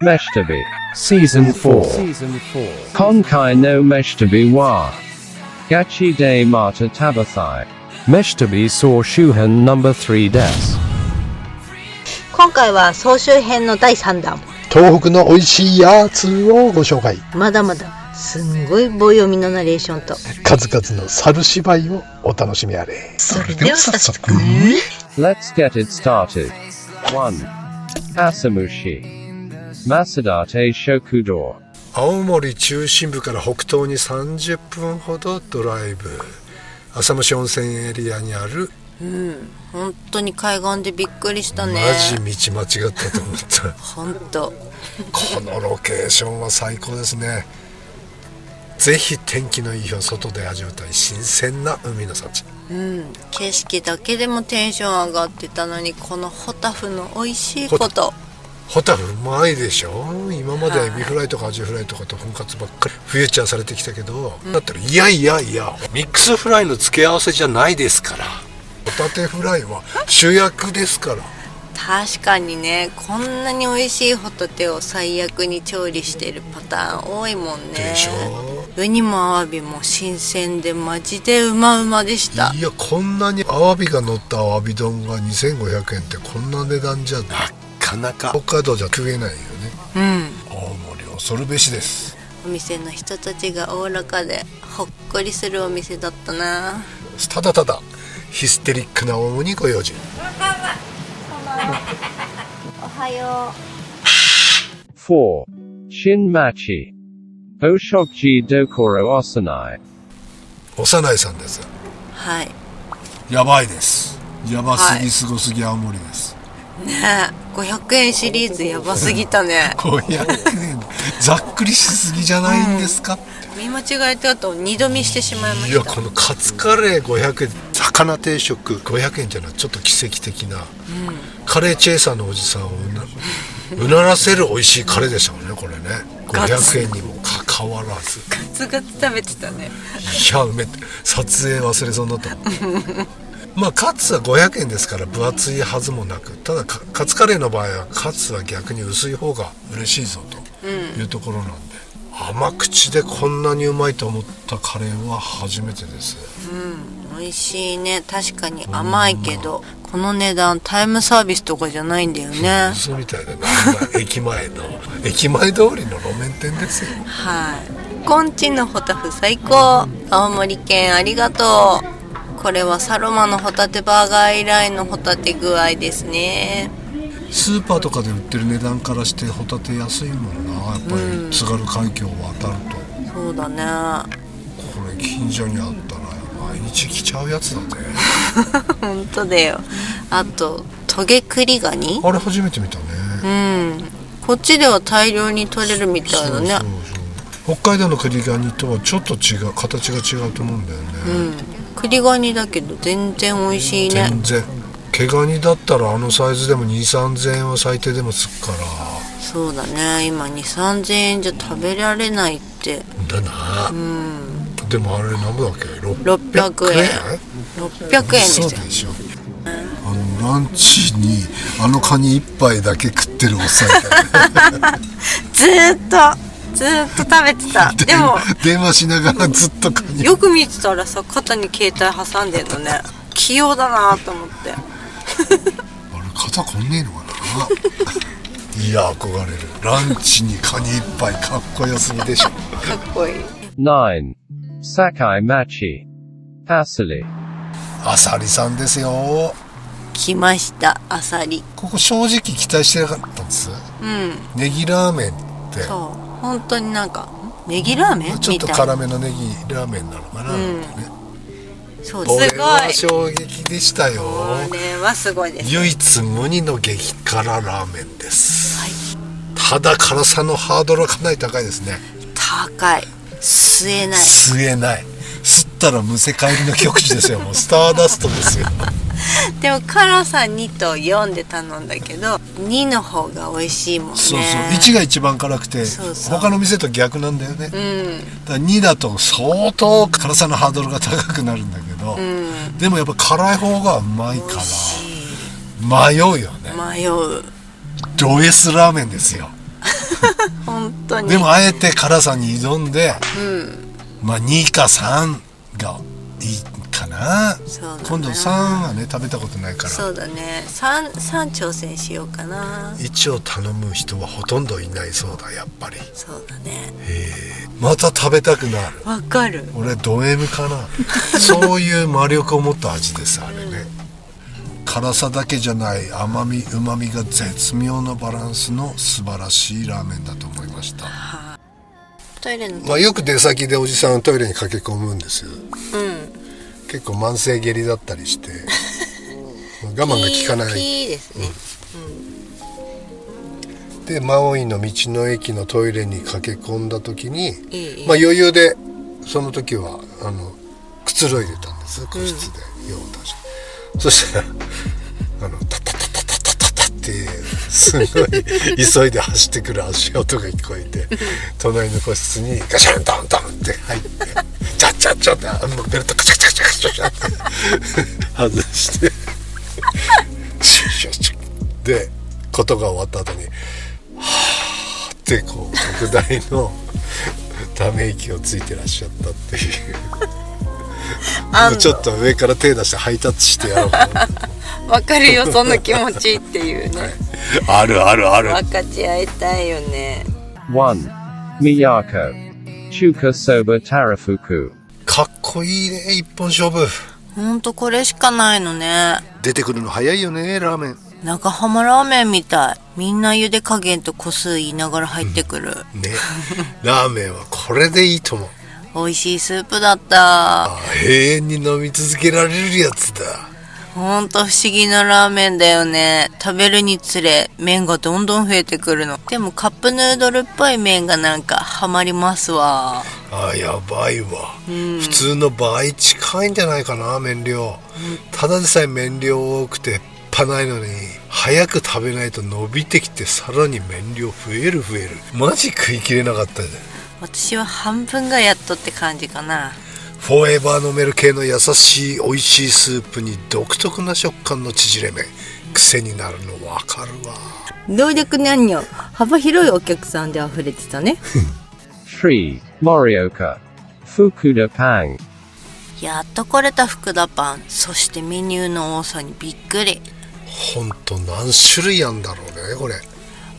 Meshtabi Season 4. Konkai no Meshtabi wa Gachi de Mata Tabathai Meshtabi saw Shuhan number 3 des. 今回は総集編の第3弾。東北の美味しいやつをご紹介。まだまだすんごい棒読みのナレーションと数々の猿芝居をお楽しみあれ。それでは早速 Let's get it started. 1. Asamushi Masadate Shokudor 青森中心部から北東に30分ほどドライブ。浅虫温泉エリアにある。本当に海岸でびっくりしたね。マジ道間違ったと思った本当このロケーションは最高ですね。ぜひ天気のいい日を外で味わいたい新鮮な海の幸。景色だけでもテンション上がってたのに、このホタフの美味しいこと。ホタフうまいでしょ。今まではエビフライとかアジフライとかととんかつばっかりフューチャーされてきたけど、だったらいやミックスフライの付け合わせじゃないですから。ホタテフライは主役ですから。確かにね、こんなに美味しいホタテを最悪に調理してるパターン多いもんね。でしょ。ウニもアワビも新鮮でマジでうまうまでした。いや、こんなにアワビが乗ったアワビ丼が2500円ってこんな値段じゃなかなか北海道じゃ食えないよね。青森恐るべしです。お店の人たちがおおらかでほっこりするお店だったな。ただただヒステリックなオウムにご用心。おはよう。4. Shinmachi Oshokji Dokoro Osanai 幼いさんです。はいやばいです。やばすぎ、すごすぎ青森です。ねえ、500円シリーズやばすぎたね500円ざっくりしすぎじゃないんですか。見間違えた後二度見してしまいました。いや、このカツカレー500円、魚定食500円じゃない、ちょっと奇跡的な、カレーチェイサーのおじさんをうならせる美味しいカレーでしたもんね、これね。500円にもかかわらずガツガツ食べてたね。いや、撮影忘れそうになったまあカツは500円ですから分厚いはずもなく、ただカツカレーの場合はカツは逆に薄い方が嬉しいぞというところなんで、甘口でこんなにうまいと思ったカレーは初めてです。美味しいね。確かに甘いけど、この値段タイムサービスとかじゃないんだよね。嘘みたいだな駅前通りの路面店ですよ。はい。こんちのホタフ最高。青森県ありがとう。これはサロマのホタテバーガー以来のホタテ具合ですね。スーパーとかで売ってる値段からしてホタテ安いもんな、やっぱり津軽海峡を渡ると。そうだね。これ近所にあったら毎日来ちゃうやつだね本当だよ。あとトゲクリガニ、あれ初めて見たね。こっちでは大量に取れるみたいだね。そう北海道のクリガニとはちょっと違う、形が違うと思うんだよね。クリガニだけど全然美味しいね。全然毛ガニだったらあのサイズでも 2,3000 円は最低でもつくから。そうだね。今 2,3000 円じゃ食べられないってだな。でもあれ何ぼだっけ、600円600円ですよ。そうでしょ。ランチにあのカニ1杯だけ食ってるおっさんずーっと食べてたでも電話しながらずっとカニよく見てたらさ、肩に携帯挟んでんのね。器用だなと思ってあれ肩こんねえのかないや憧れる。ランチにカニ1杯かっこよすぎでしょ。かっこいい。9. Sakai Machi Asali アサリさんですよ。来ましたアサリ。ここ正直期待してなかったんです。ネギラーメンってそう本当になんかネギラーメンみたいな、ちょっと辛めのネギラーメンなのかなってね。そう、これすごい。は衝撃でしたよ。これはすごいです。唯一無二の激辛ラーメンです。ただ辛さのハードルはかなり高いですね。高い。吸えない。吸ったらむせ返りの極致ですよ。もうスターダストですよでも辛さ2と4で頼んだけど2の方が美味しいもんね。そう1が一番辛くて、そう他の店と逆なんだよね。だから2だと相当辛さのハードルが高くなるんだけど、でもやっぱ辛い方がうまいから迷うよね。迷う。ド S ラーメンですよ。本当に。でもあえて辛さに挑んで、うん、まあ2か3がいいかな。そうだな。今度3はね食べたことないから。そうだね。3挑戦しようかな。1を頼む人はほとんどいないそうだ、やっぱり。そうだね。また食べたくなる。わかる。俺ド M かな。そういう魔力を持った味です、あれね。辛さだけじゃない甘みうまみが絶妙なバランスの素晴らしいラーメンだと思いました。トイレのまあ、よく出先でおじさんトイレに駆け込むんですよ。うん。結構慢性下痢だったりして我慢が効かない。ピーですね。でマオイの道の駅のトイレに駆け込んだ時に、ままあ余裕でその時はくつろいでたんです、個室で用を足して。そしたらタッタッタッタッタッタッタッタッってすごい急いで走ってくる足音が聞こえて、隣の個室にガシャンドンドンって入ってチャッチャッチャッってベルトカチャカチャカチャカチャって外してシュッシュッシュッでことが終わった後にはーってこう特大のため息をついてらっしゃったっていうちょっと上から手出してハイタッチしてやろうかな。わかるよ、その気持ちっていうね。あるあるある。分かち合いたいよね。1. Miyako. Chuka Soba Tarafuku. かっこいいね、一本勝負。ほんとこれしかないのね。出てくるの早いよね、ラーメン。長浜ラーメンみたい。みんな茹で加減と個数言いながら入ってくる。ね、ラーメンはこれでいいと思う。美味しいスープだった。永遠に飲み続けられるやつだ。ほんと不思議なラーメンだよね。食べるにつれ麺がどんどん増えてくるの。でもカップヌードルっぽい麺がなんかハマりますわ。やばいわ、普通の倍近いんじゃないかな、麺量。ただでさえ麺量多くてぱないのに早く食べないと伸びてきて、さらに麺量増える。マジ食いきれなかったじゃん。私は半分がやっとって感じかな。フォーエバー飲める系の優しい美味しいスープに独特な食感の縮れ麺、癖になるの分かるわ。動力なんよ。幅広いお客さんで溢れてたね。3. Morioka. Fukuda Pang. やっと来れた福田パン。そしてメニューの多さにびっくり。ほんと何種類あんだろうね、これ。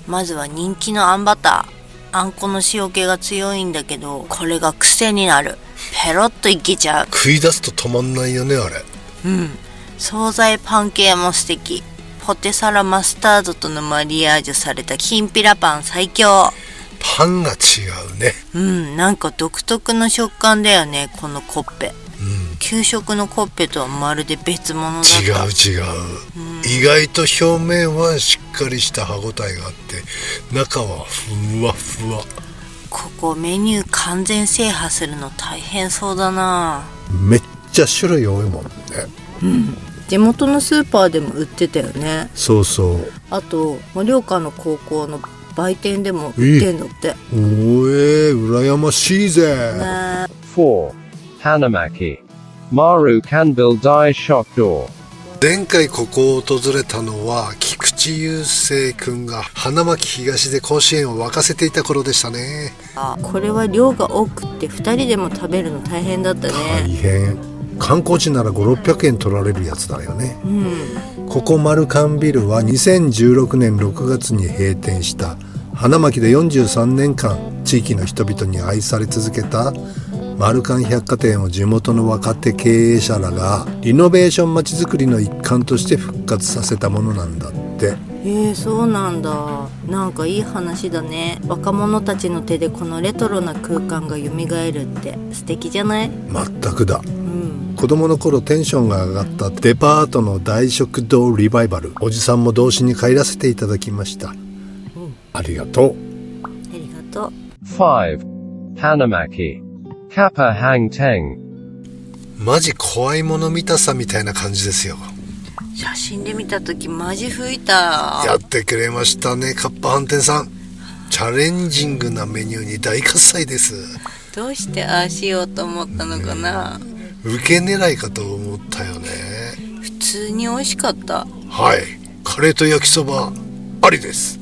まずは人気のあんバター。あんこの塩気が強いんだけど、これが癖になる。ペロッといけちゃう。食い出すと止まんないよね、あれ。惣菜パン系も素敵。ポテサラマスタードとのマリアージュされたきんぴらパン最強。パンが違うね。なんか独特の食感だよね、このコッペ。給食のコッペとはまるで別物だった。違う、意外と表面はしっかりした歯ごたえがあって中はふわふわ。ここメニュー完全制覇するの大変そうだな。めっちゃ種類多いもんね。地元のスーパーでも売ってたよね。そうそう。あと盛岡の高校の売店でも売ってんのって。羨ましいぜ。 4. Hanamaki. Maru Kanbil Dai Shock Door. 前回ここを訪れたのは菊池雄星くんが花巻東で甲子園を沸かせていた頃でしたね。これは量が多くって2人でも食べるの大変だったね。大変。観光地なら5、600円取られるやつだよね。ここマルカンビルは2016年6月に閉店した花巻で43年間地域の人々に愛され続けたマルカン百貨店を地元の若手経営者らがリノベーションまちづくりの一環として復活させたものなんだって。そうなんだ。なんかいい話だね。若者たちの手でこのレトロな空間が蘇るって素敵じゃない？全くだ。子供の頃テンションが上がったデパートの大食堂リバイバル、おじさんも同時に帰らせていただきました。ありがとう。ありがとう。5. Hanamaki. Kappa Hang Teng. マジ怖いもの見たさみたいな感じですよ。写真で見た時マジ吹いた。やってくれましたね、カッパ飯店さん。チャレンジングなメニューに大喝采です。どうしてああしようと思ったのかな。受け狙いかと思ったよね。普通に美味しかった。はい、カレーと焼きそばありです。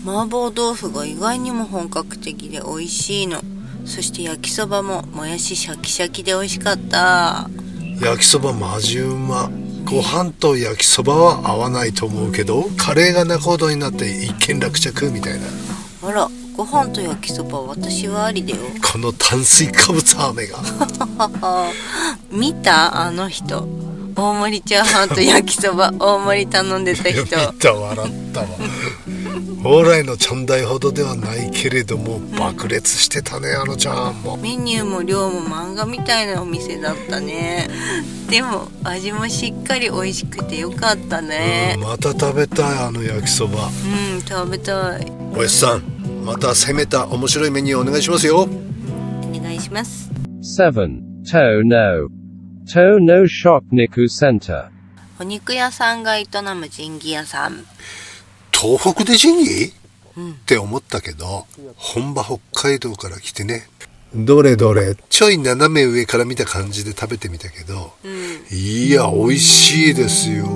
麻婆豆腐が意外にも本格的で美味しいの。そして焼きそばももやしシャキシャキで美味しかった。焼きそばマジうま。ご飯と焼きそばは合わないと思うけど、カレーが仲人になって一件落着みたいな。あら、ご飯と焼きそば私はありだよ。この炭水化物飴が見た？あの人大盛りチャーハンと焼きそば大盛り頼んでた人。見た、笑ったわ。蓬莱のチャンダイほどではないけれども爆裂してたね、あのチャーハンも。メニューも量も漫画みたいなお店だったね。でも味もしっかり美味しくてよかったね。また食べたい、あの焼きそば。食べたい。おやすさん、また攻めた面白いメニューお願いしますよ。お願いします。7. To no Shok Niku Center. お肉屋さんが営む仁義屋さん。東北で仁義、って思ったけど、本場北海道から来てね。どれどれ、ちょい斜め上から見た感じで食べてみたけど、いや美味しいですよ。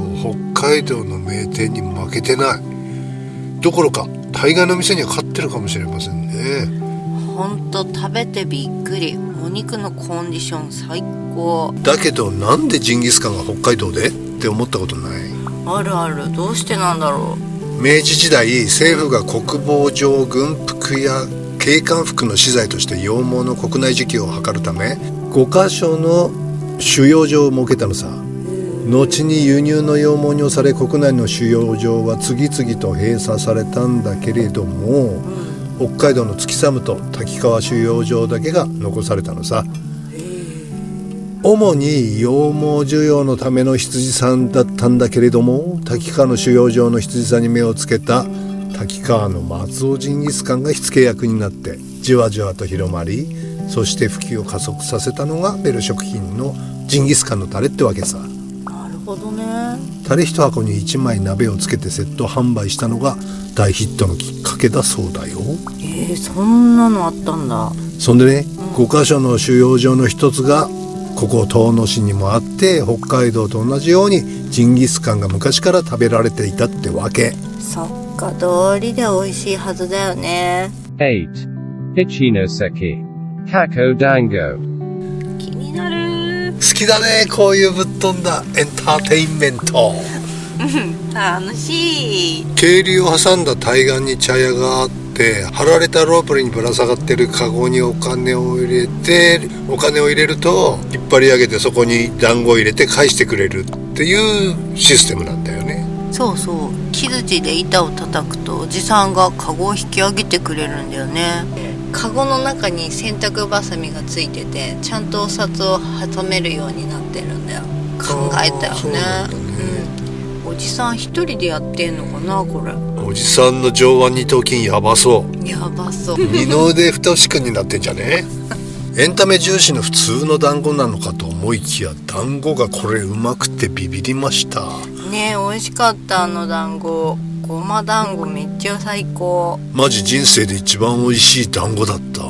北海道の名店に負けてない。どころか大概の店には勝ってるかもしれませんね。ほんと食べてびっくり。お肉のコンディション最高。だけどなんでジンギスカンが北海道でって思ったことない？あるある。どうしてなんだろう。明治時代、政府が国防上軍服や警官服の資材として羊毛の国内需給を図るため5カ所の収容所を設けたのさ。後に輸入の羊毛に押され国内の収容所は次々と閉鎖されたんだけれども、北海道の月寒と滝川収容所だけが残されたのさ。主に羊毛需要のための羊さんだったんだけれども、滝川の収容所の羊さんに目をつけた滝川の松尾ジンギスカンが火付け役になってじわじわと広まり、そして普及を加速させたのがベル食品のジンギスカンのタレってわけさ。なるほどね。タレ1箱に1枚鍋をつけてセット販売したのが大ヒットのきっかけだそうだよ。そんなのあったんだ。そんでね、5カ所の収容所の一つがここ遠野市にもあって、北海道と同じようにジンギスカンが昔から食べられていたってわけ。そっか、道理で美味しいはずだよね。8. Ichinoseki. Kako Dango. 気になる。好きだね、こういうぶっ飛んだエンターテインメント。楽しい。渓流を挟んだ対岸に茶屋があって、張られたロープにぶら下がってるカゴにお金を入れると引っ張り上げて、そこに団子を入れて返してくれるっていうシステムなんだよね。そうそう、木槌で板を叩くとおじさんがカゴを引き上げてくれるんだよね。カゴの中に洗濯バサミがついてて、ちゃんとお札を挟めるようになってるんだよ。考えたよそうなんだね。ね。おじさん一人でやってんのかな、これ。おじさんの上腕二頭筋やばそう。やばそう。二の腕太しくになってんじゃね。エンタメ重視の普通の団子なのかと思いきや、団子がこれうまくてビビりました。ねえ、美味しかった。あの団子、ごま団子めっちゃ最高。マジ人生で一番美味しい団子だった。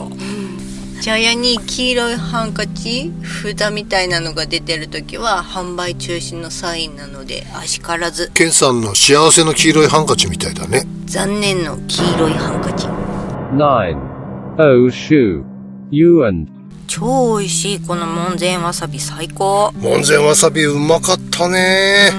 茶屋に黄色いハンカチ札みたいなのが出てるときは販売中止のサインなので、あしからず。ケンさんの幸せの黄色いハンカチみたいだね。残念の黄色いハンカチ。9. Oh Shu. Yuan. 超美味しい。この門前わさび最高。門前わさびうまかったね。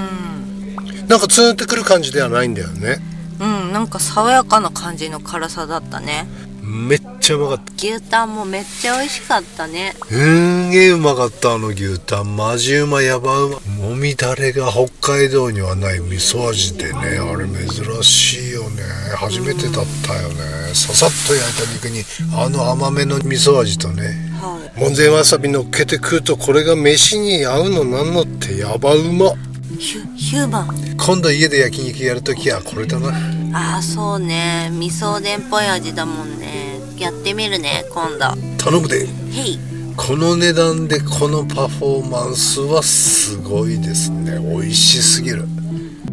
なんかツーンってくる感じではないんだよね。なんか爽やかな感じの辛さだったね。めっちゃうまかった。牛タンもめっちゃ美味しかったね。うまかった。あの牛タンマジうま、やばうま。もみだれが北海道にはない味噌味でね、あれ珍しいよね。初めてだったよね。ささっと焼いた肉にあの甘めの味噌味とね、門前わさび乗っけて食うと、これが飯に合うのなんのってやばうま。ヒューマン。今度家で焼肉やるときはこれだな。ああ、そうね。味噌おでんっぽい味だもんね。やってみるね、今度。頼むで。へい。この値段でこのパフォーマンスはすごいですね。美味しすぎる。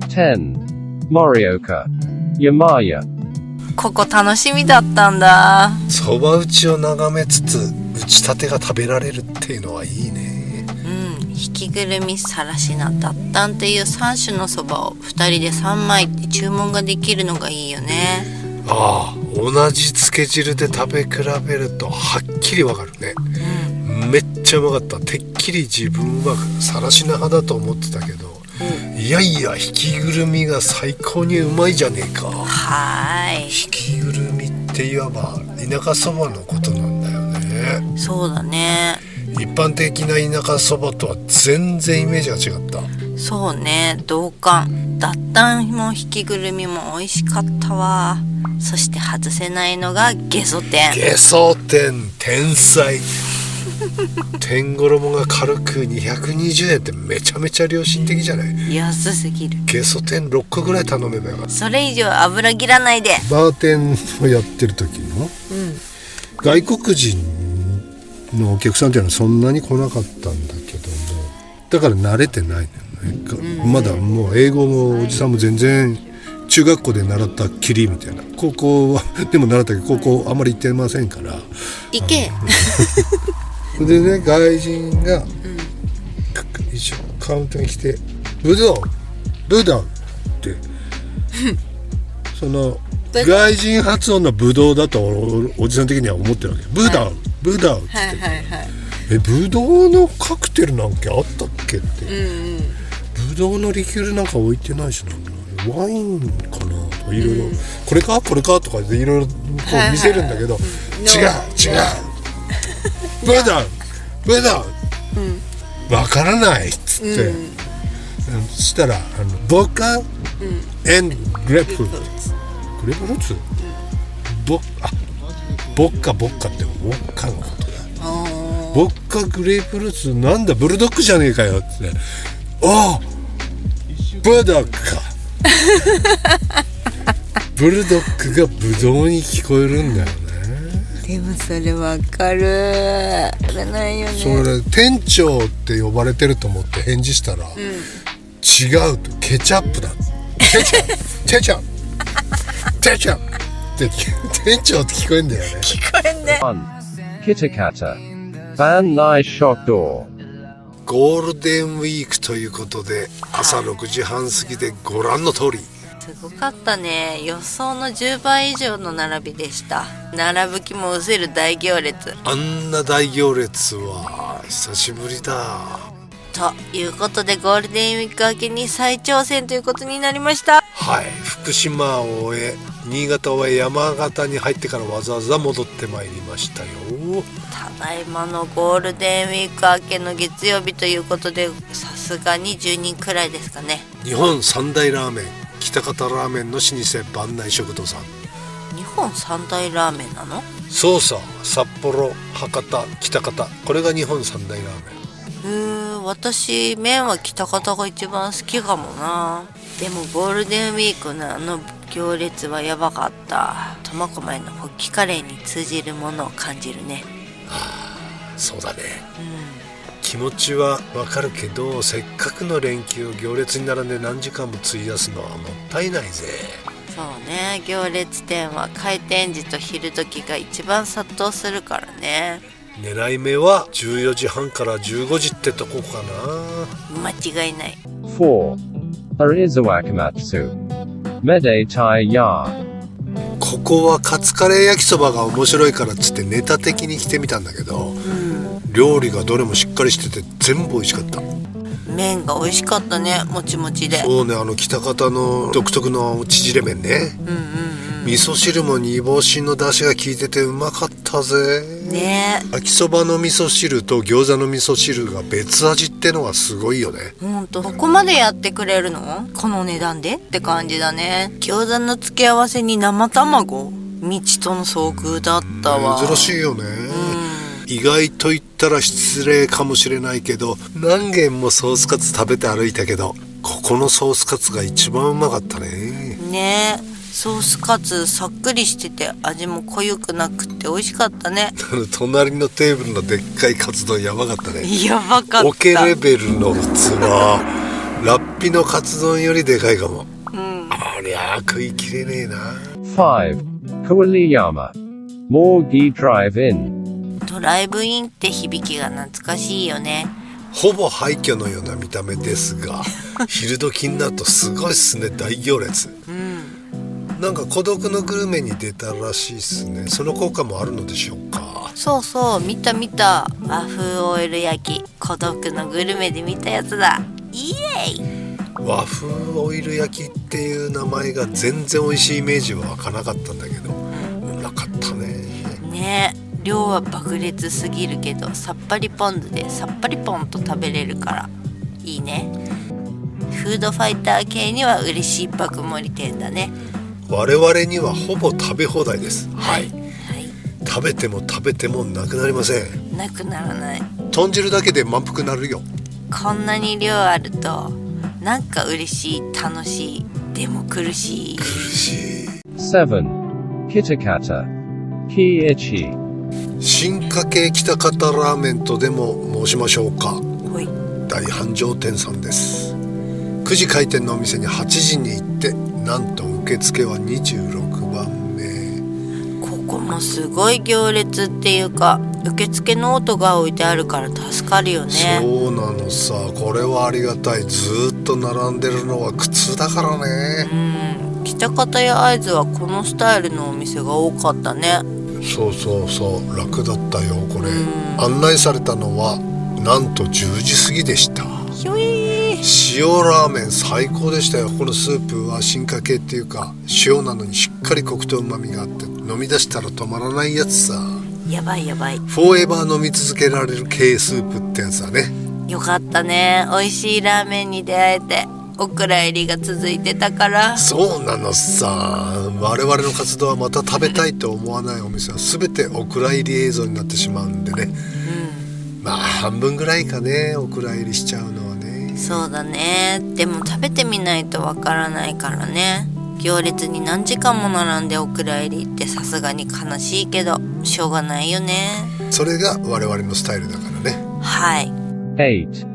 10. Morioka. Yamaya. ここ楽しみだったんだ。そば打ちを眺めつつ打ちたてが食べられるっていうのはいいね。ひきぐるみ、さらしな、脱炭っていう3種のそばを2人で3枚って注文ができるのがいいよね。ああ、同じつけ汁で食べ比べるとはっきりわかるね、めっちゃうまかった。てっきり自分はさらしな派だと思ってたけど、いやいや引きぐるみが最高にうまいじゃねえか。はーい。引きぐるみっていわば田舎そばのことなんだよね。そうだね。一般的な田舎そばとは全然イメージが違った。そうね、同感。脱炭も引きぐるみも美味しかったわ。そして外せないのがゲソ天。ゲソ天天才天衣が軽く220円ってめちゃめちゃ良心的じゃない？安すぎる。ゲソ天6個ぐらい頼めばよかった。それ以上油切らないで。バーテンをやってる時の、外国人のお客さんっていうのはそんなに来なかったんだけども、だから慣れてないのよね、まだもう英語もおじさんも全然中学校で習ったきりみたいな、高校はでも習ったけど高校あんまり行ってませんから。行け。でね、外人が、一応カウントに来てブドウってその外人発音のブドウだと おじさん的には思ってるわけ。ブドウって言って、はいはいはい。ブドウのカクテルなんかあったっけって、ブドウのリキュールなんか置いてないしな、ワインかなとかいろいろ、これかとかでいろいろこう見せるんだけど、違うブドウわからないっつって、そしたらボッカグレープフルーツボッカってウォッカのことだ。ボッカグレープフルーツなんだブルドッグじゃねえかよって、ブルドッグかブルドッグがブドウに聞こえるんだよね。でもそれわかる。知らないよね。それ店長って呼ばれてると思って返事したら、違うと、ケチャップだ。ケチャップって店長って聞こえんだよね。聞こえんね。1. Kitakata. Van Nai Shokdor. ゴールデンウィークということで朝6時半過ぎでご覧の通り、すごかったね。予想の10倍以上の並びでした。並ぶ気も失せる大行列。あんな大行列は久しぶりだ。ということでゴールデンウィーク明けに再挑戦ということになりました。はい、福島を終え新潟を終え山形に入ってからわざわざ戻ってまいりましたよ。ただいまのゴールデンウィーク明けの月曜日ということで、さすがに10人くらいですかね。日本三大ラーメン喜多方ラーメンの老舗万内食堂さん。日本三大ラーメンなの？そうさ、札幌、博多、喜多方、これが日本三大ラーメン。私麺は喜多方が一番好きかもな。でもゴールデンウィークのあの行列はやばかった。苫小牧のホッキカレーに通じるものを感じるね。そうだね、気持ちはわかるけど、せっかくの連休行列に並んで何時間も費やすのはもったいないぜ。そうね、行列店は開店時と昼時が一番殺到するからね。狙い目は14時半から15時ってとこかな。間違いない。4. Arizawakamatsu. Mede Tai Ya. ここはカツカレー焼きそばが面白いからっつってネタ的に来てみたんだけど、料理がどれもしっかりしてて全部美味しかった。麺が美味しかったね、もちもちで。そうね、喜多方の独特の縮れ麺ね、味噌汁も煮干しの出汁が効いててうまかったぜね。焼きそばの味噌汁と餃子の味噌汁が別味ってのはすごいよね。ほんと、ここまでやってくれるの？この値段でって感じだね。餃子の付け合わせに生卵？未知との遭遇だったわ。珍しいよね、意外と言ったら失礼かもしれないけど、何軒もソースカツ食べて歩いたけど、ここのソースカツが一番うまかったね。ねえ、ソースカツさっくりしてて味も濃ゆくなくて美味しかったね。隣のテーブルのでっかいカツ丼やばかったね。やばかった。オケレベルの器、ラッピのカツ丼よりでかいかも。ありゃ食いきれねえな。5. Kawaliyama. Morgi Drive-In. ドライブインって響きが懐かしいよね。ほぼ廃墟のような見た目ですが昼時になるとすごいっすね、大行列。なんか孤独のグルメに出たらしいですね。その効果もあるのでしょうか。そうそう、見た和風オイル焼き、孤独のグルメで見たやつだ。イエイ。和風オイル焼きっていう名前が全然美味しいイメージは湧かなかったんだけど、なかったね。ねえ、量は爆裂すぎるけどさっぱりポン酢でさっぱりポンと食べれるからいいね。フードファイター系には嬉しい爆盛り店だね。我々にはほぼ食べ放題です。はい、はい、食べても食べてもなくなりません。なくならない。豚汁だけで満腹なるよ。こんなに量あるとなんか嬉しい、楽しい、でも苦しい。苦しい。7. Kitakata. Kiichi. 進化系北方ラーメンとでも申しましょうか。ほい。大繁盛店さんです。9時開店のお店に8時に行って、なんと受付は26番目。ここもすごい行列っていうか、受付ノートが置いてあるから助かるよね。そうなのさ、これはありがたい。ずっと並んでるのは苦痛だからね。北方や会津はこのスタイルのお店が多かったね。そうそうそう、楽だったよこれ。案内されたのはなんと10時過ぎでした。ひょいー。塩ラーメン最高でしたよ。このスープは進化系っていうか、塩なのにしっかりコクと旨味があって、飲み出したら止まらないやつさ。やばいやばい。フォーエバー飲み続けられる系スープってやつだね。よかったね、美味しいラーメンに出会えて。お蔵入りが続いてたから。そうなのさ。我々の活動はまた食べたいと思わないお店は全てお蔵入り映像になってしまうんでね。まあ半分ぐらいかね、お蔵入りしちゃうのはね。そうだね。でも食べてみないとわからないからね。行列に何時間も並んでお蔵入りってさすがに悲しいけどしょうがないよね。それが我々のスタイルだからね。はい。 8.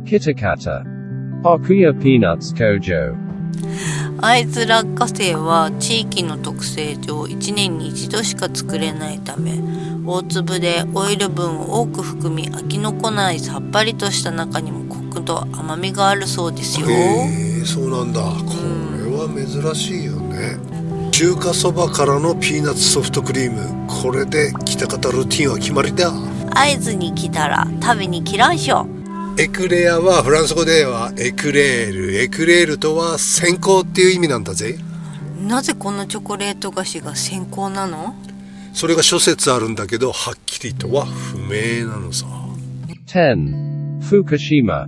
Kitakata. Hakuya Peanuts Kojo. 会津落花生は地域の特性上1年に1度しか作れないため、大粒でオイル分を多く含み飽きのこないさっぱりとした中にもコクと甘みがあるそうですよ。そうなんだ。これは珍しいよね。中華そばからのピーナッツソフトクリーム、これで北方ルーティンは決まりだ。会津に来たら食べに来らんしょ。エクレアはフランス語ではエクレール。エクレールとは線香っていう意味なんだぜ。なぜこのチョコレート菓子が線香なの？それが諸説あるんだけど、はっきりとは不明なのさ。10. Fukushima.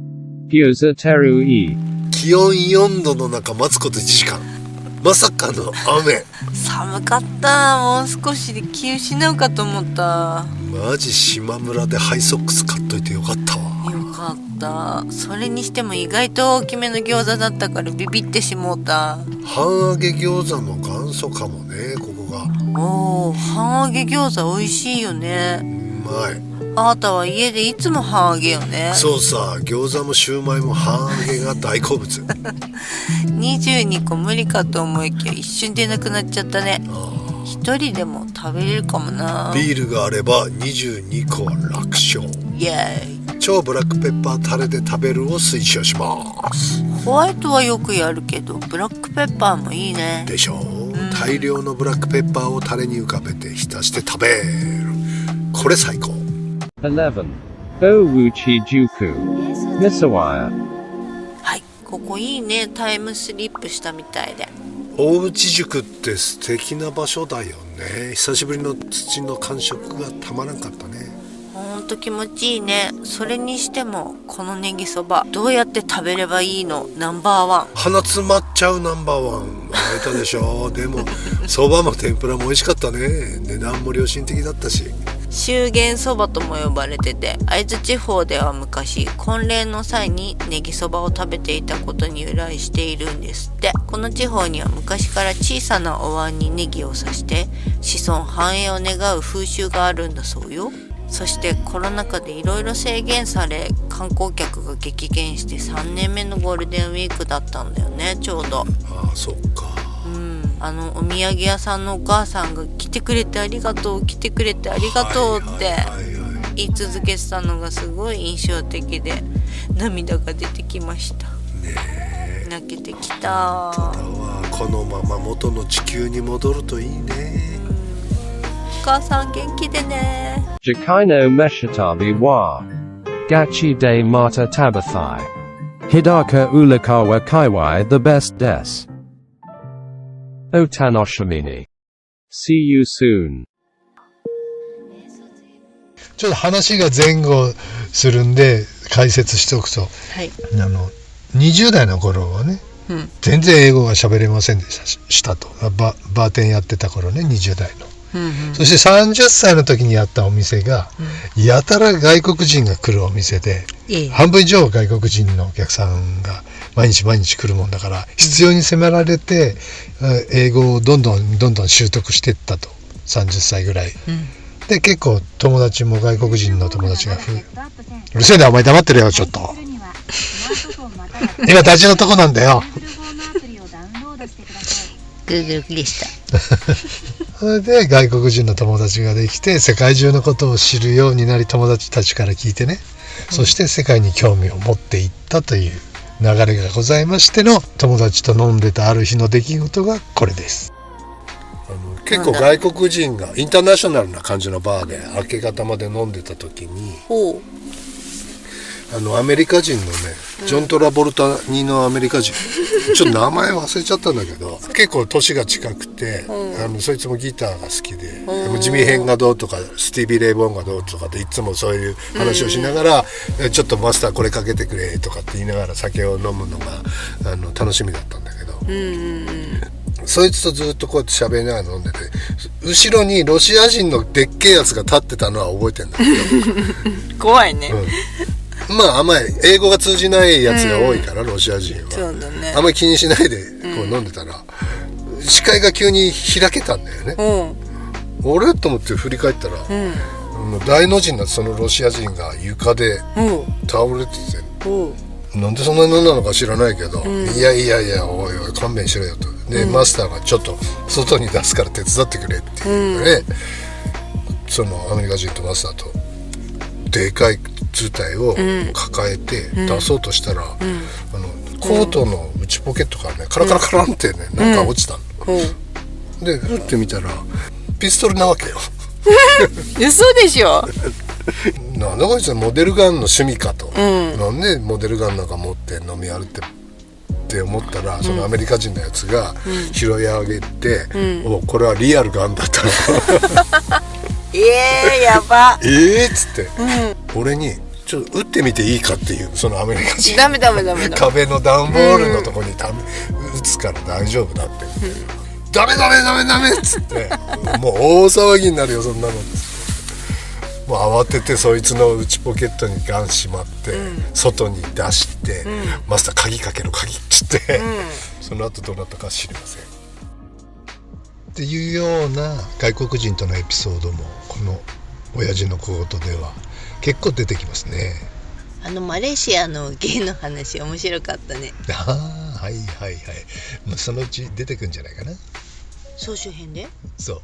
Gyoza Teru-e. 気温4度の中待つこと1時間。まさかの雨。寒かった。もう少しで気失うかと思った。マジ島村でハイソックス買っといてよかったわ。よかった。それにしても意外と大きめの餃子だったからビビってしもうた。半揚げ餃子の元祖かもね、ここが。おー、半揚げ餃子美味しいよね。うまい。あなたは家でいつも半揚げよね。そうさ、餃子もシューマイも半揚げが大好物。22個無理かと思いきや一瞬でなくなっちゃったね。一人でも食べれるかもな。ビールがあれば22個は楽勝。イエーイ。超ブラックペッパータレで食べるを推奨します。ホワイトはよくやるけどブラックペッパーもいいね。でしょう。大量のブラックペッパーをタレに浮かべて浸して食べる。これ最高。11. Bowuchi Juku. Misawaya. はい、ここいいね。タイムスリップしたみたいで。大内塾って素敵な場所だよね。久しぶりの土の感触がたまらんかったね。ほんと気持ちいいね。それにしてもこのネギそばどうやって食べればいいの？ナンバーワン。鼻詰まっちゃうナンバーワン。あえたでしょ。でもそばも天ぷらも美味しかったね。値段も良心的だったし。修験そばとも呼ばれてて、会津地方では昔婚礼の際にネギそばを食べていたことに由来しているんですって。この地方には昔から小さなお椀にネギを刺して子孫繁栄を願う風習があるんだそうよ。そしてコロナ禍でいろいろ制限され観光客が激減して3年目のゴールデンウィークだったんだよね、ちょうど。ああ、そっか。お土産屋さんのお母さんが来てくれてありがとう、来てくれてありがとうって言い続けてたのがすごい印象的で涙が出てきました。ねえ、泣けてきた。このまま元の地球に戻るといいね。お母さん元気でね。 Jakaino Meshitabi wa. Gachi de Mata Tabathai. Hidaka Ulakawa Kaiwai the best des. Otanoshamini. See you soon. ちょっと話が前後するんで解説しておくと、はい。20代の頃はね、全然英語が喋れませんでしたと。バーテンやってた頃ね、20代の。そして30歳の時にやったお店が、やたら外国人が来るお店で、半分以上外国人のお客さんが毎日来るもんだから、必要に迫られて、英語をどんどん習得していったと。30歳ぐらい。で、結構友達も外国人の友達がうるせえな、お前黙ってるよ、ちょっと。今大事なとこなんだよ。Google でした。それで外国人の友達ができて、世界中のことを知るようになり、友達たちから聞いてね、そして世界に興味を持っていったという流れがございましての、友達と飲んでたある日の出来事がこれです。結構外国人がインターナショナルな感じのバーで明け方まで飲んでた時に、アメリカ人のね、ジョン・トラボルタニのアメリカ人、ちょっと名前忘れちゃったんだけど、結構年が近くて、そいつもギターが好きで、ジミー・ヘンがどうとかスティービー・レイ・ボーンがどうとかでいつもそういう話をしながら、ちょっとマスターこれかけてくれとかって言いながら酒を飲むのが楽しみだったんだけど、そいつとずっとこうやって喋りながら飲んでて、後ろにロシア人のでっけえやつが立ってたのは覚えてんだけど怖いね。まああんまり英語が通じないやつが多いから、ロシア人はそうだね。あんまり気にしないでこう飲んでたら、視界が急に開けたんだよね。俺と思って振り返ったら、大の字になってそのロシア人が床で倒れてて、なんでそんなに飲んだのか知らないけど、いやおい勘弁しろよと。で、マスターがちょっと外に出すから手伝ってくれっていうので、そのアメリカ人とマスターとでかい図体を抱えて出そうとしたら、コートの内ポケットからね、カラカラってね、なんか落ちたの。でふって見たらピストルなわけよ。嘘でしょ。なんだこいつモデルガンの趣味かと、なんでモデルガンなんか持って飲み歩って思ったら、そのアメリカ人のやつが拾い上げて、おこれはリアルガンだったの。やば。っつって、俺にちょっと撃ってみていいかっていう、そのアメリカ人。ダメ壁の段ボールのとこに撃つから大丈夫だって、ダメっつって、もう大騒ぎになるよそんなのっつって、もう慌ててそいつの内ポケットにガンしまって、外に出して、マスター鍵かけろ鍵っつって、その後どうなったか知りませんっていうような外国人とのエピソードも、この親父の小言では結構出てきますね。マレーシアのゲイの話面白かったね。はい、そのうち出てくんじゃないかな。総集編で。そう。